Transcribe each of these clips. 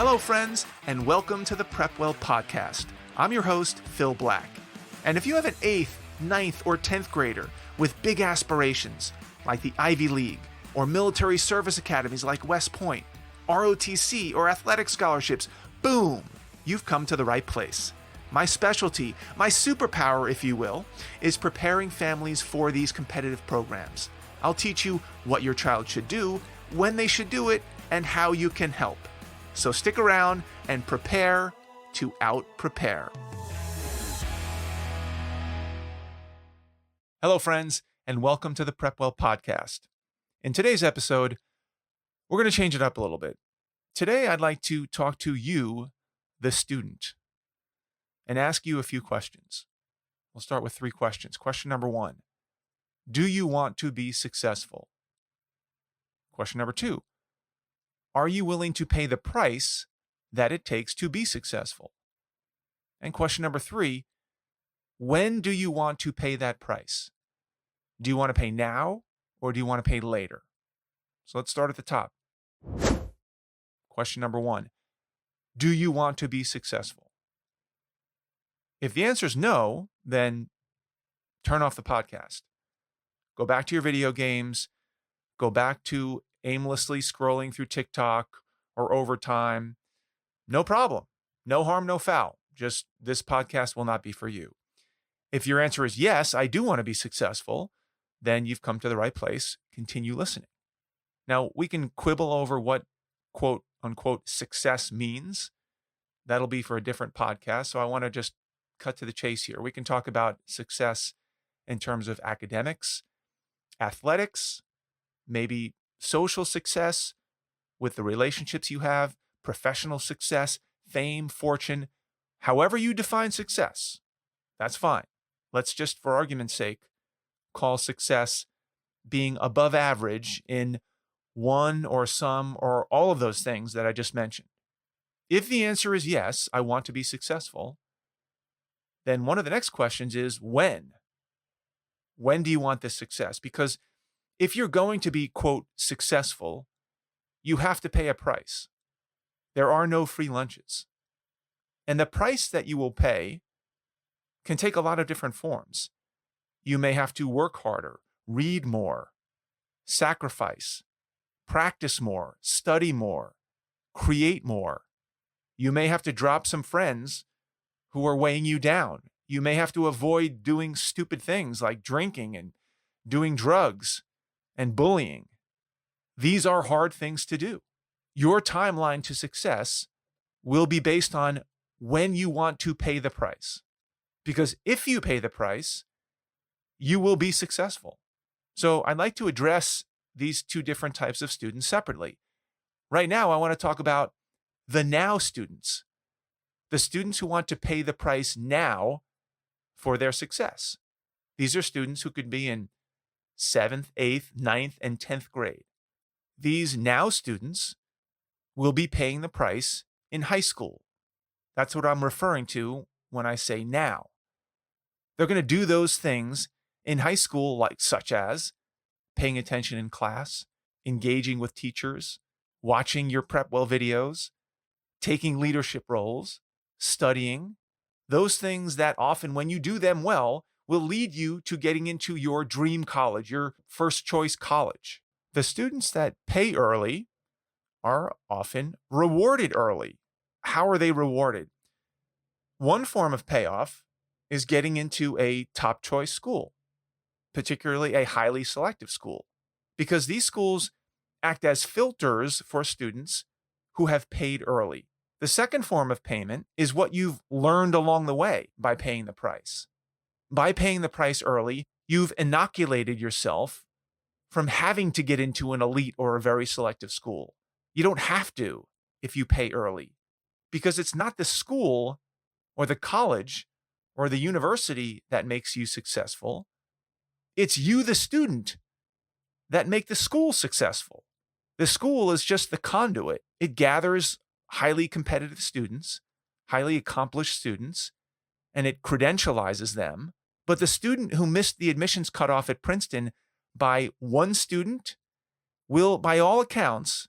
Hello, friends, and welcome to the PrepWell podcast. I'm your host, Phil Black. And if you have an 8th, 9th, or 10th grader with big aspirations, like the Ivy League, or military service academies like West Point, ROTC, or athletic scholarships, boom, you've come to the right place. My specialty, my superpower, if you will, is preparing families for these competitive programs. I'll teach you what your child should do, when they should do it, and how you can help. So stick around and prepare to out-prepare. Hello, friends, and welcome to the PrepWell podcast. In today's episode, we're going to change it up a little bit. Today, I'd like to talk to you, the student, and ask you a few questions. We'll start with 3 questions. Question number 1, do you want to be successful? Question number 2, are you willing to pay the price that it takes to be successful? And question number 3, when do you want to pay that price? Do you want to pay now or do you want to pay later? So let's start at the top. Question number 1, do you want to be successful? If the answer is no, then turn off the podcast. Go back to your video games. Go back to aimlessly scrolling through TikTok or Overtime. No problem. No harm, no foul. Just this podcast will not be for you. If your answer is yes, I do want to be successful, then you've come to the right place. Continue listening. Now, we can quibble over what quote unquote success means. That'll be for a different podcast. So I want to just cut to the chase here. We can talk about success in terms of academics, athletics, maybe social success with the relationships you have, professional success, fame, fortune, however you define success, that's fine. Let's just, for argument's sake, call success being above average in one or some or all of those things that I just mentioned. If the answer is yes, I want to be successful, then one of the next questions is when? When do you want this success? Because if you're going to be, quote, successful, you have to pay a price. There are no free lunches. And the price that you will pay can take a lot of different forms. You may have to work harder, read more, sacrifice, practice more, study more, create more. You may have to drop some friends who are weighing you down. You may have to avoid doing stupid things like drinking and doing drugs and bullying. These are hard things to do. Your timeline to success will be based on when you want to pay the price. Because if you pay the price, you will be successful. So I'd like to address these 2 different types of students separately. Right now, I want to talk about the now students, the students who want to pay the price now for their success. These are students who could be in 7th, 8th, 9th, and 10th grade. These now students will be paying the price in high school. That's what I'm referring to when I say now. They're going to do those things in high school, such as paying attention in class, engaging with teachers, watching your PrepWell videos, taking leadership roles, studying. Those things that often, when you do them well, will lead you to getting into your dream college, your first choice college. The students that pay early are often rewarded early. How are they rewarded? One form of payoff is getting into a top choice school, particularly a highly selective school, because these schools act as filters for students who have paid early. The second form of payment is what you've learned along the way by paying the price. By paying the price early, you've inoculated yourself from having to get into an elite or a very selective school. You don't have to if you pay early, because it's not the school or the college or the university that makes you successful. It's you, the student, that make the school successful. The school is just the conduit. It gathers highly competitive students, highly accomplished students, and it credentializes them. But the student who missed the admissions cutoff at Princeton by 1 student will, by all accounts,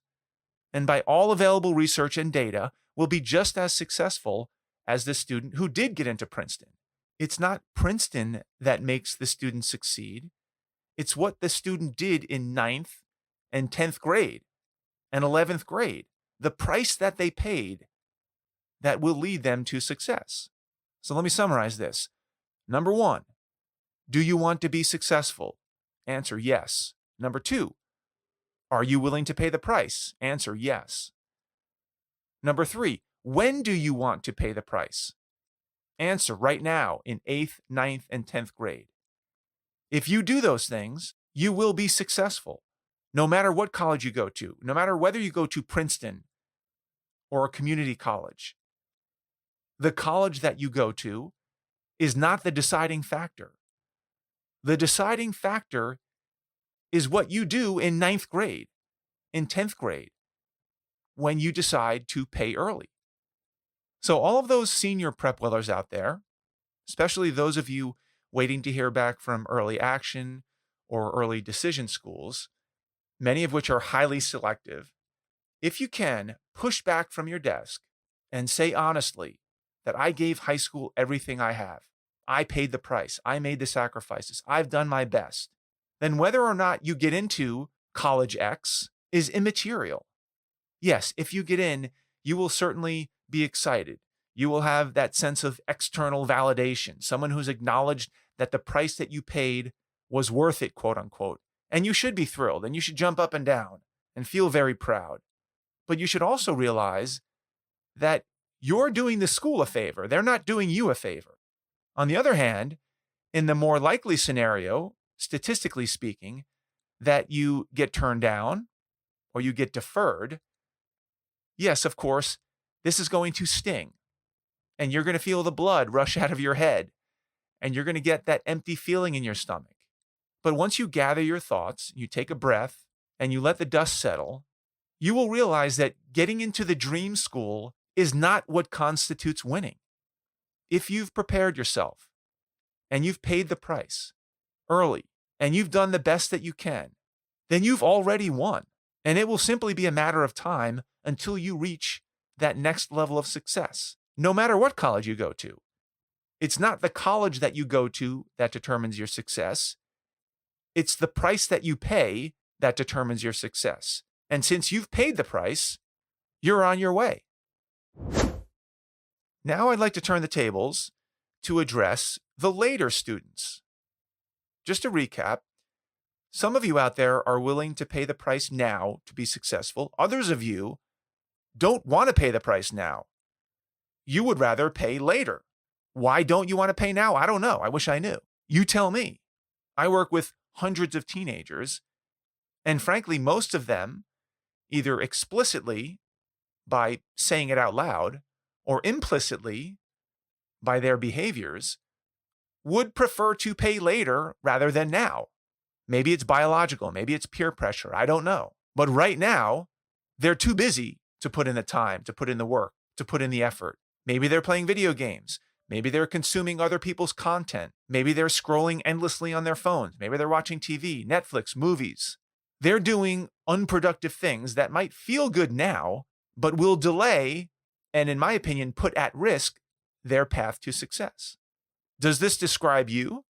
and by all available research and data, will be just as successful as the student who did get into Princeton. It's not Princeton that makes the student succeed. It's what the student did in 9th and 10th grade and 11th grade, the price that they paid that will lead them to success. So let me summarize this. Number 1, do you want to be successful? Answer, yes. Number 2, are you willing to pay the price? Answer, yes. Number 3, when do you want to pay the price? Answer, right now in 8th, 9th, and 10th grade. If you do those things, you will be successful. No matter what college you go to, no matter whether you go to Princeton or a community college, the college that you go to is not the deciding factor. The deciding factor is what you do in 9th grade, in 10th grade, when you decide to pay early. So all of those senior PrepWellers out there, especially those of you waiting to hear back from early action or early decision schools, many of which are highly selective, if you can, push back from your desk and say honestly that I gave high school everything I have. I paid the price. I made the sacrifices. I've done my best. Then whether or not you get into college X is immaterial. Yes, if you get in, you will certainly be excited. You will have that sense of external validation, someone who's acknowledged that the price that you paid was worth it, quote unquote. And you should be thrilled and you should jump up and down and feel very proud. But you should also realize that you're doing the school a favor. They're not doing you a favor. On the other hand, in the more likely scenario, statistically speaking, that you get turned down or you get deferred, yes, of course, this is going to sting. And you're going to feel the blood rush out of your head. And you're going to get that empty feeling in your stomach. But once you gather your thoughts, you take a breath, and you let the dust settle, you will realize that getting into the dream school is not what constitutes winning. If you've prepared yourself, and you've paid the price early, and you've done the best that you can, then you've already won. And it will simply be a matter of time until you reach that next level of success, no matter what college you go to. It's not the college that you go to that determines your success. It's the price that you pay that determines your success. And since you've paid the price, you're on your way. Now I'd like to turn the tables to address the later students. Just to recap, some of you out there are willing to pay the price now to be successful. Others of you don't want to pay the price now. You would rather pay later. Why don't you want to pay now? I don't know. I wish I knew. You tell me. I work with hundreds of teenagers, and frankly, most of them, either explicitly by saying it out loud or implicitly by their behaviors, would prefer to pay later rather than now. Maybe it's biological. Maybe it's peer pressure. I don't know. But right now, they're too busy to put in the time, to put in the work, to put in the effort. Maybe they're playing video games. Maybe they're consuming other people's content. Maybe they're scrolling endlessly on their phones. Maybe they're watching TV, Netflix, movies. They're doing unproductive things that might feel good now, but will delay and, in my opinion, put at risk their path to success. Does this describe you?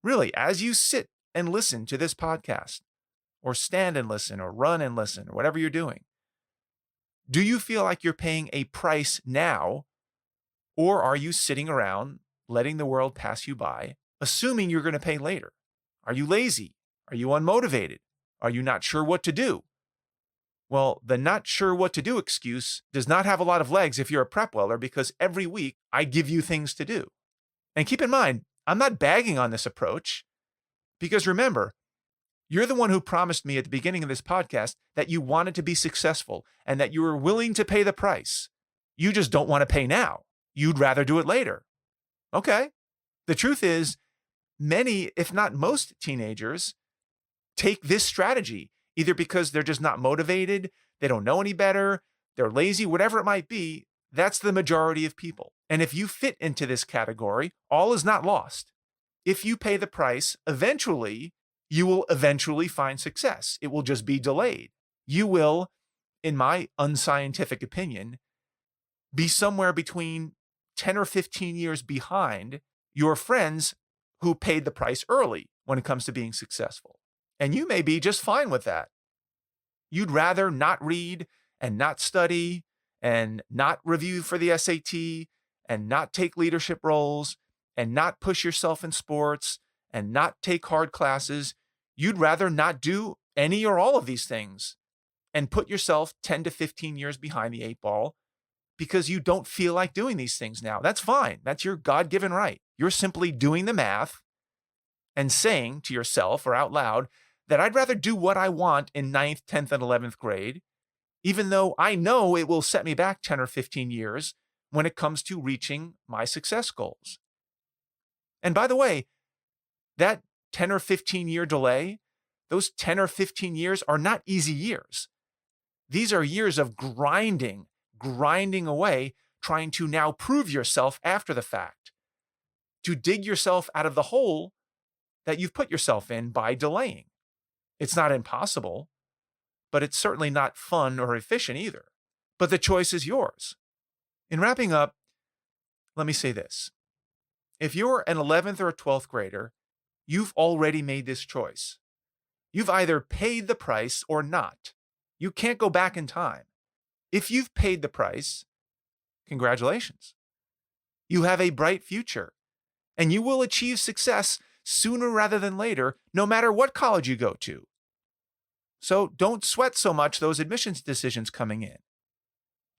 Really, as you sit and listen to this podcast, or stand and listen, or run and listen, or whatever you're doing, do you feel like you're paying a price now, or are you sitting around letting the world pass you by, assuming you're going to pay later? Are you lazy? Are you unmotivated? Are you not sure what to do? Well, the not sure what to do excuse does not have a lot of legs if you're a PrepWeller, because every week I give you things to do. And keep in mind, I'm not bagging on this approach, because remember, you're the one who promised me at the beginning of this podcast that you wanted to be successful and that you were willing to pay the price. You just don't want to pay now. You'd rather do it later. Okay. The truth is, many, if not most teenagers, take this strategy, either because they're just not motivated, they don't know any better, they're lazy, whatever it might be. That's the majority of people. And if you fit into this category, all is not lost. If you pay the price, eventually, you will eventually find success. It will just be delayed. You will, in my unscientific opinion, be somewhere between 10 or 15 years behind your friends who paid the price early when it comes to being successful. And you may be just fine with that. You'd rather not read and not study and not review for the SAT and not take leadership roles and not push yourself in sports and not take hard classes. You'd rather not do any or all of these things and put yourself 10 to 15 years behind the 8 ball because you don't feel like doing these things now. That's fine. That's your God-given right. You're simply doing the math and saying to yourself or out loud that I'd rather do what I want in 9th, 10th, and 11th grade, even though I know it will set me back 10 or 15 years when it comes to reaching my success goals. And by the way, that 10 or 15 year delay, those 10 or 15 years are not easy years. These are years of grinding away, trying to now prove yourself after the fact, to dig yourself out of the hole that you've put yourself in by delaying. It's not impossible, but it's certainly not fun or efficient either. But the choice is yours. In wrapping up, let me say this. If you're an 11th or a 12th grader, you've already made this choice. You've either paid the price or not. You can't go back in time. If you've paid the price, congratulations. You have a bright future, and you will achieve success sooner rather than later, no matter what college you go to. So don't sweat so much those admissions decisions coming in.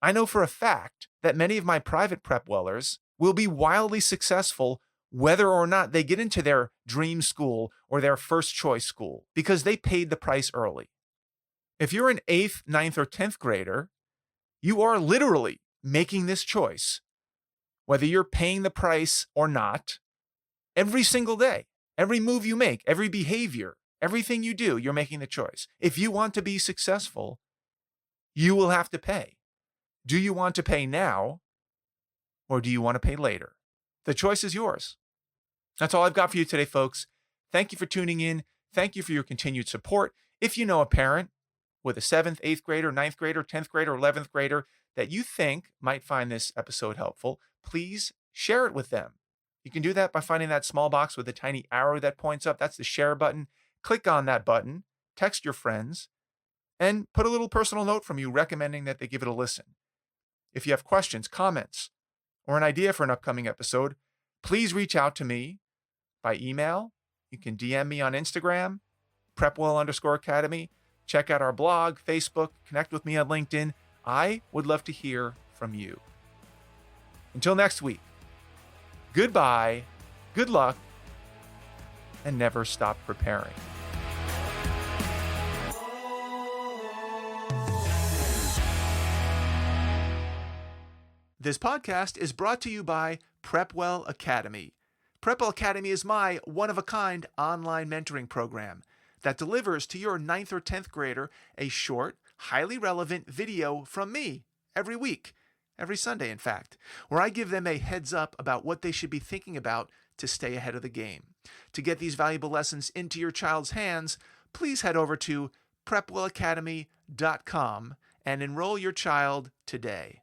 I know for a fact that many of my private PrepWellers will be wildly successful whether or not they get into their dream school or their first choice school because they paid the price early. If you're an 8th, 9th, or 10th grader, you are literally making this choice, whether you're paying the price or not, every single day. Every move you make, every behavior, everything you do, you're making the choice. If you want to be successful, you will have to pay. Do you want to pay now, or do you want to pay later? The choice is yours. That's all I've got for you today, folks. Thank you for tuning in. Thank you for your continued support. If you know a parent with a 7th, 8th grader, 9th grader, 10th grader, 11th grader that you think might find this episode helpful, please share it with them. You can do that by finding that small box with a tiny arrow that points up. That's the share button. Click on that button, text your friends, and put a little personal note from you recommending that they give it a listen. If you have questions, comments, or an idea for an upcoming episode, please reach out to me by email. You can DM me on Instagram, PrepWell_Academy. Check out our blog, Facebook, connect with me on LinkedIn. I would love to hear from you. Until next week, goodbye, good luck, and never stop preparing. This podcast is brought to you by PrepWell Academy. PrepWell Academy is my one-of-a-kind online mentoring program that delivers to your 9th or 10th grader a short, highly relevant video from me every week, every Sunday, in fact, where I give them a heads up about what they should be thinking about to stay ahead of the game. To get these valuable lessons into your child's hands, please head over to PrepWellAcademy.com and enroll your child today.